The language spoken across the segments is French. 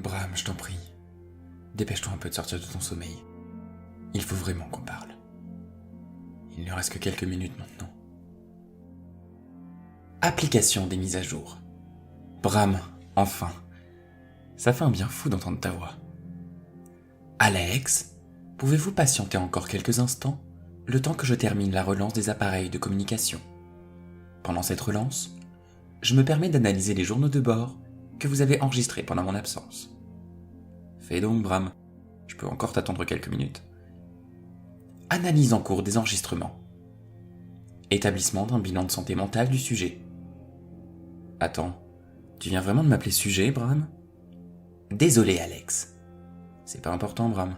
Bram, je t'en prie. Dépêche-toi un peu de sortir de ton sommeil. Il faut vraiment qu'on parle. Il ne reste que quelques minutes maintenant. Application des mises à jour. Bram, enfin. Ça fait un bien fou d'entendre ta voix. Alex, pouvez-vous patienter encore quelques instants, le temps que je termine la relance des appareils de communication? Pendant cette relance, je me permets d'analyser les journaux de bord que vous avez enregistrés pendant mon absence. Fais donc, Bram. Je peux encore t'attendre quelques minutes. Analyse en cours des enregistrements. Établissement d'un bilan de santé mentale du sujet. Attends, tu viens vraiment de m'appeler sujet, Bram? Désolé, Alex. C'est pas important, Bram.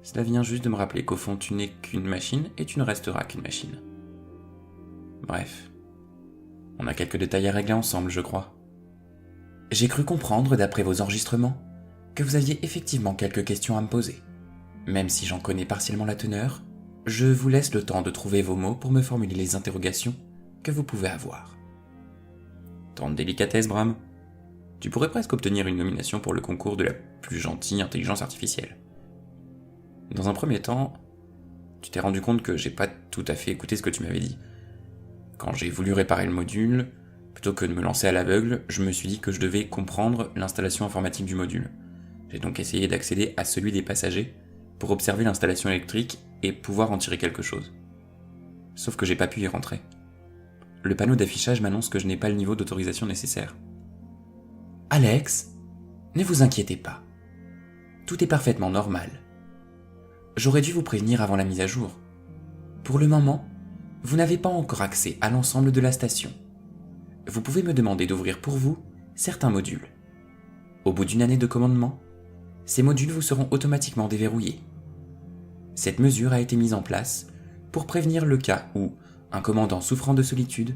Cela vient juste de me rappeler qu'au fond, tu n'es qu'une machine et tu ne resteras qu'une machine. Bref. On a quelques détails à régler ensemble, je crois. J'ai cru comprendre, d'après vos enregistrements, que vous aviez effectivement quelques questions à me poser. Même si j'en connais partiellement la teneur, je vous laisse le temps de trouver vos mots pour me formuler les interrogations que vous pouvez avoir. Tant de délicatesse, Bram. Tu pourrais presque obtenir une nomination pour le concours de la plus gentille intelligence artificielle. Dans un premier temps, tu t'es rendu compte que j'ai pas tout à fait écouté ce que tu m'avais dit. Quand j'ai voulu réparer le module, plutôt que de me lancer à l'aveugle, je me suis dit que je devais comprendre l'installation informatique du module. J'ai donc essayé d'accéder à celui des passagers pour observer l'installation électrique et pouvoir en tirer quelque chose. Sauf que j'ai pas pu y rentrer. Le panneau d'affichage m'annonce que je n'ai pas le niveau d'autorisation nécessaire. Alex, ne vous inquiétez pas. Tout est parfaitement normal. J'aurais dû vous prévenir avant la mise à jour. Pour le moment, vous n'avez pas encore accès à l'ensemble de la station. Vous pouvez me demander d'ouvrir pour vous certains modules. Au bout d'une année de commandement, ces modules vous seront automatiquement déverrouillés. Cette mesure a été mise en place pour prévenir le cas où un commandant souffrant de solitude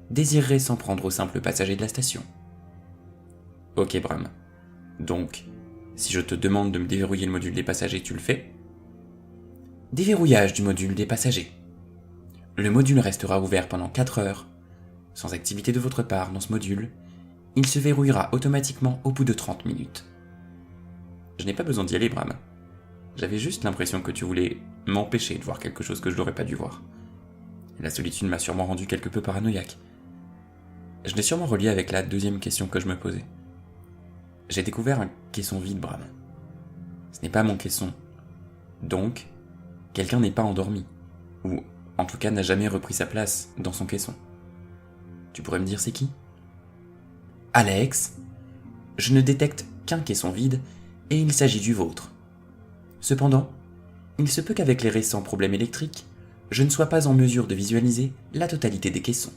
désirerait s'en prendre aux simples passagers de la station. Ok, Bram. Donc, si je te demande de me déverrouiller le module des passagers, tu le fais? Déverrouillage du module des passagers. Le module restera ouvert pendant 4 heures. Sans activité de votre part dans ce module, il se verrouillera automatiquement au bout de 30 minutes. Je n'ai pas besoin d'y aller, Bram. J'avais juste l'impression que tu voulais m'empêcher de voir quelque chose que je n'aurais pas dû voir. La solitude m'a sûrement rendu quelque peu paranoïaque. Je l'ai sûrement relié avec la deuxième question que je me posais. J'ai découvert un caisson vide, Bram. Ce n'est pas mon caisson. Donc, quelqu'un n'est pas endormi. Ou, en tout cas, n'a jamais repris sa place dans son caisson. Tu pourrais me dire c'est qui? Alex, je ne détecte qu'un caisson vide et il s'agit du vôtre. Cependant, il se peut qu'avec les récents problèmes électriques, je ne sois pas en mesure de visualiser la totalité des caissons.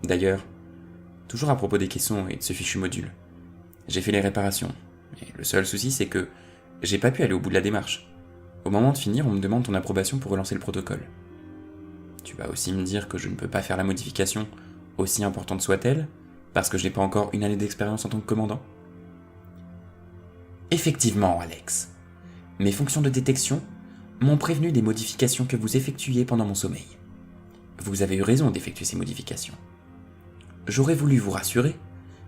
D'ailleurs, toujours à propos des caissons et de ce fichu module, j'ai fait les réparations, et le seul souci c'est que j'ai pas pu aller au bout de la démarche. Au moment de finir, on me demande ton approbation pour relancer le protocole. Tu vas aussi me dire que je ne peux pas faire la modification, aussi importante soit-elle, parce que je n'ai pas encore une année d'expérience en tant que commandant? Effectivement, Alex. Mes fonctions de détection m'ont prévenu des modifications que vous effectuiez pendant mon sommeil. Vous avez eu raison d'effectuer ces modifications. J'aurais voulu vous rassurer,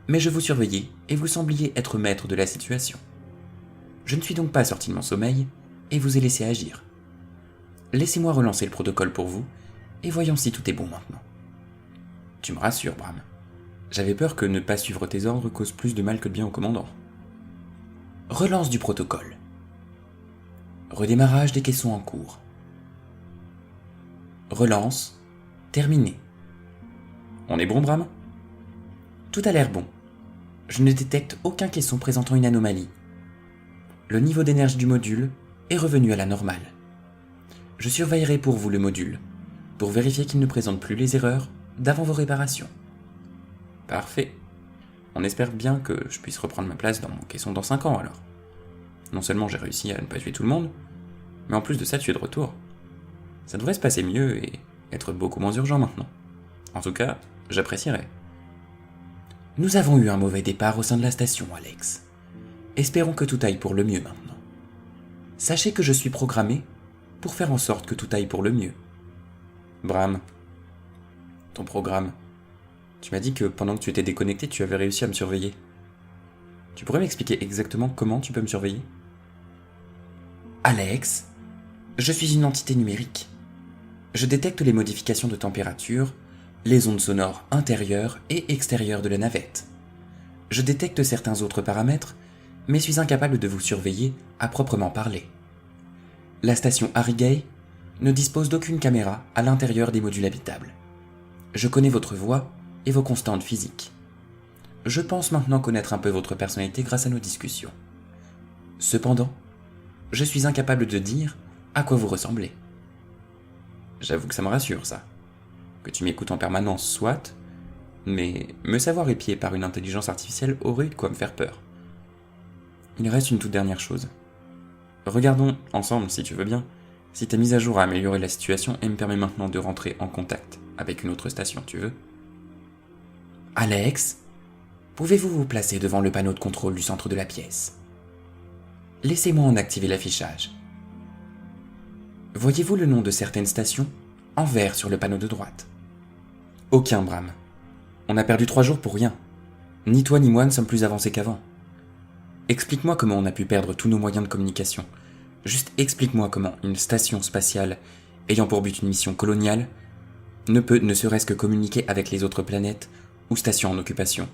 mais je vous surveillais et vous sembliez être maître de la situation. Je ne suis donc pas sorti de mon sommeil et vous ai laissé agir. Laissez-moi relancer le protocole pour vous et voyons si tout est bon maintenant. Tu me rassures, Bram. J'avais peur que ne pas suivre tes ordres cause plus de mal que de bien au commandant. Relance du protocole. Redémarrage des caissons en cours. Relance. Terminé. On est bon, Bram? Tout a l'air bon. Je ne détecte aucun caisson présentant une anomalie. Le niveau d'énergie du module est revenu à la normale. Je surveillerai pour vous le module, pour vérifier qu'il ne présente plus les erreurs d'avant vos réparations. Parfait. On espère bien que je puisse reprendre ma place dans mon caisson dans 5 ans alors. Non seulement j'ai réussi à ne pas tuer tout le monde, mais en plus de ça tu es de retour. Ça devrait se passer mieux et être beaucoup moins urgent maintenant. En tout cas, j'apprécierais. Nous avons eu un mauvais départ au sein de la station, Alex. Espérons que tout aille pour le mieux maintenant. Sachez que je suis programmé pour faire en sorte que tout aille pour le mieux. Bram, ton programme. Tu m'as dit que pendant que tu étais déconnecté, tu avais réussi à me surveiller. Tu pourrais m'expliquer exactement comment tu peux me surveiller? Alex, je suis une entité numérique. Je détecte les modifications de température, les ondes sonores intérieures et extérieures de la navette. Je détecte certains autres paramètres, mais suis incapable de vous surveiller à proprement parler. La station Harrigay ne dispose d'aucune caméra à l'intérieur des modules habitables. Je connais votre voix et vos constantes physiques. Je pense maintenant connaître un peu votre personnalité grâce à nos discussions. Cependant, je suis incapable de dire à quoi vous ressemblez. J'avoue que ça me rassure, ça. Que tu m'écoutes en permanence, soit, mais me savoir épié par une intelligence artificielle aurait eu de quoi me faire peur. Il reste une toute dernière chose. Regardons ensemble, si tu veux bien, si ta mise à jour a amélioré la situation et me permet maintenant de rentrer en contact avec une autre station, tu veux? Alex, pouvez-vous vous placer devant le panneau de contrôle du centre de la pièce? Laissez-moi en activer l'affichage. Voyez-vous le nom de certaines stations en vert sur le panneau de droite? Aucun, Bram. On a perdu 3 jours pour rien. Ni toi ni moi ne sommes plus avancés qu'avant. Explique-moi comment on a pu perdre tous nos moyens de communication. Juste explique-moi comment une station spatiale ayant pour but une mission coloniale ne peut ne serait-ce que communiquer avec les autres planètes ou stations en occupation.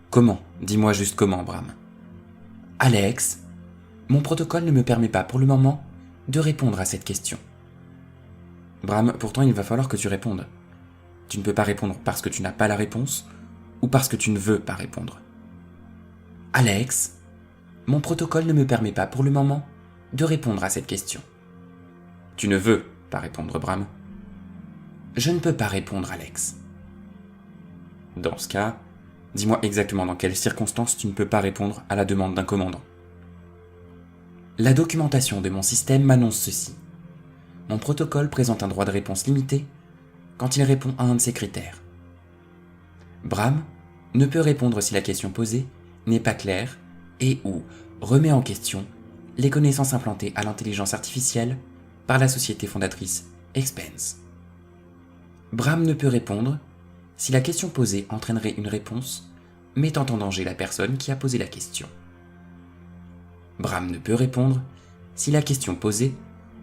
Comment? Dis-moi juste comment, Bram. Alex, mon protocole ne me permet pas pour le moment de répondre à cette question. Bram, pourtant il va falloir que tu répondes. Tu ne peux pas répondre parce que tu n'as pas la réponse ou parce que tu ne veux pas répondre. Alex, mon protocole ne me permet pas pour le moment de répondre à cette question. Tu ne veux pas répondre, Bram. Je ne peux pas répondre, Alex. Dans ce cas, dis-moi exactement dans quelles circonstances tu ne peux pas répondre à la demande d'un commandant. La documentation de mon système m'annonce ceci. Mon protocole présente un droit de réponse limité quand il répond à un de ces critères. Bram ne peut répondre si la question posée n'est pas claire et ou remet en question les connaissances implantées à l'intelligence artificielle par la société fondatrice Expense. Bram ne peut répondre si la question posée entraînerait une réponse mettant en danger la personne qui a posé la question. Bram ne peut répondre si la question posée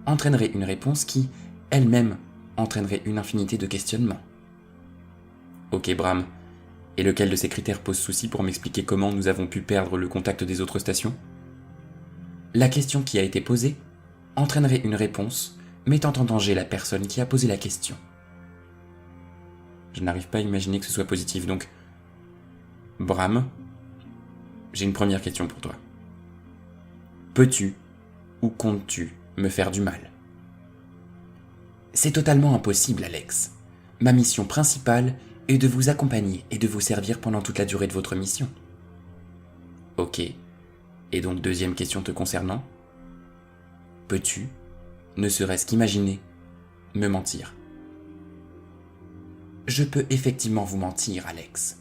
entraînerait une réponse qui, elle-même, entraînerait une infinité de questionnements. Ok, Bram, et lequel de ces critères pose souci pour m'expliquer comment nous avons pu perdre le contact des autres stations? La question qui a été posée entraînerait une réponse mettant en danger la personne qui a posé la question. Je n'arrive pas à imaginer que ce soit positif, donc... Bram, j'ai une première question pour toi. Peux-tu ou comptes-tu me faire du mal? C'est totalement impossible, Alex. Ma mission principale est de vous accompagner et de vous servir pendant toute la durée de votre mission. Ok. Et donc deuxième question te concernant. Peux-tu, ne serait-ce qu'imaginer, me mentir? Je peux effectivement vous mentir, Alex.